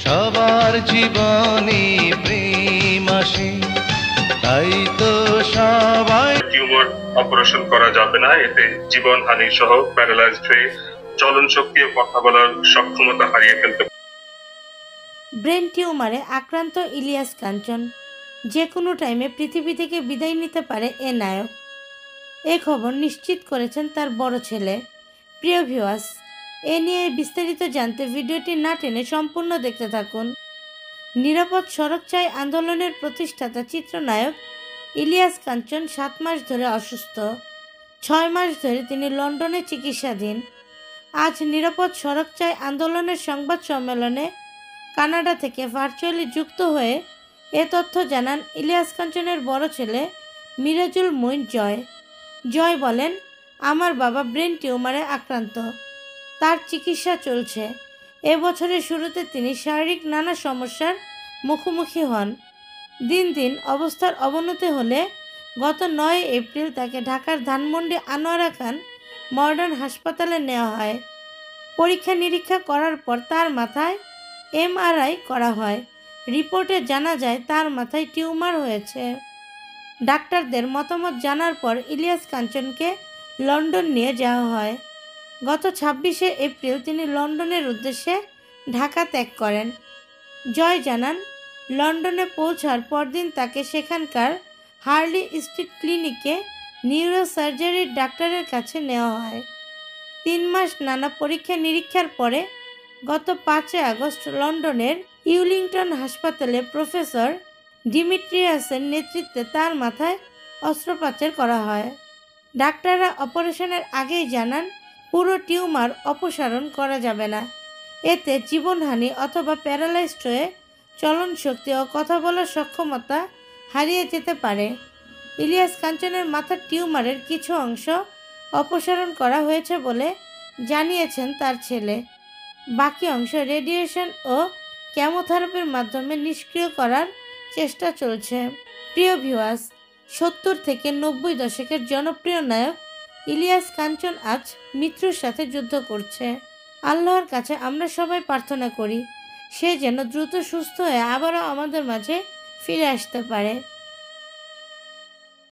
সবার জীবনে প্রেম আসে, তাই তো সবাই। টিউমার অপারেশন করা যাবে না, এতে জীবনহানি সহ প্যারালাইজড হয়ে চলন শক্তি ও কথা বলার সক্ষমতা হারিয়ে ফেলতে। ব্রেন টিউমারে আক্রান্ত ইলিয়াস কাঞ্চন যে কোনো টাইমে পৃথিবী থেকে বিদায় নিতে পারে এ নায়ক। এ খবর নিশ্চিত করেছেন তার বড় ছেলে। প্রিয় ভিউয়ার্স, এ নিয়ে বিস্তারিত জানতে ভিডিওটি না টেনে সম্পূর্ণ দেখতে থাকুন। নিরাপদ সড়ক চাই আন্দোলনের প্রতিষ্ঠাতা চিত্রনায়ক ইলিয়াস কাঞ্চন 7 মাস ধরে অসুস্থ। 6 মাস ধরে তিনি লন্ডনে চিকিৎসাধীন। আজ নিরাপদ সড়ক চাই আন্দোলনের সংবাদ সম্মেলনে কানাডা থেকে ভার্চুয়ালি যুক্ত হয়ে এ তথ্য জানান ইলিয়াস কাঞ্চনের বড় ছেলে মিরাজুল মঈন জয়। জয় বলেন, আমার বাবা ব্রেন টিউমারে আক্রান্ত, তার চিকিৎসা চলছে। এ বছরের শুরুতে তিনি শারীরিক নানা সমস্যার মুখোমুখি হন। দিন দিন অবস্থার অবনতি হলে গত 9 এপ্রিল তাকে ঢাকার ধানমন্ডি আনোয়ারা খান মডার্ন হাসপাতালে নেওয়া হয়। পরীক্ষা নিরীক্ষা করার পর তার মাথায় MRI করা হয়। রিপোর্টে জানা যায় তার মাথায় টিউমার হয়েছে। ডাক্তারদের মতামত জানার পর ইলিয়াস কাঞ্চনকে লন্ডন নিয়ে যাওয়া হয়। গত 26শে এপ্রিল তিনি লন্ডনের উদ্দেশ্যে ঢাকা ত্যাগ করেন। জয় জানান, লন্ডনে পৌঁছার পরদিন তাকে সেখানকার হার্লি স্ট্রিট ক্লিনিকে নিউরোসার্জারির ডাক্তারের কাছে নেওয়া হয়। 3 মাস নানা পরীক্ষা নিরীক্ষার পরে গত 5 আগস্ট লন্ডনের ইউলিংটন হাসপাতালে প্রফেসর ডিমিট্রিয়াসের নেতৃত্বে তার মাথায় অস্ত্রোপচার করা হয়। ডাক্তাররা অপারেশনের আগেই জানান পুরো টিউমার অপসারণ করা যাবে না, এতে জীবনহানি অথবা প্যারালাইজড হয়ে চলন শক্তি ও কথা বলার সক্ষমতা হারিয়ে যেতে পারে। ইলিয়াস কাঞ্চনের মাথার টিউমারের কিছু অংশ অপসারণ করা হয়েছে বলে জানিয়েছেন তার ছেলে। বাকি অংশ রেডিয়েশন ও কেমোথেরাপির মাধ্যমে নিষ্ক্রিয় করার চেষ্টা চলছে। প্রিয় ভিউয়ার্স, 70 থেকে 90 দশকের জনপ্রিয় নায়ক ইলিয়াস কাঞ্চন আজ মৃত্যুর সাথে যুদ্ধ করছে। আল্লাহর কাছে আমরা সবাই প্রার্থনা করি সে যেন দ্রুত সুস্থ হয়ে আবারও আমাদের মাঝে ফিরে আসতে পারে।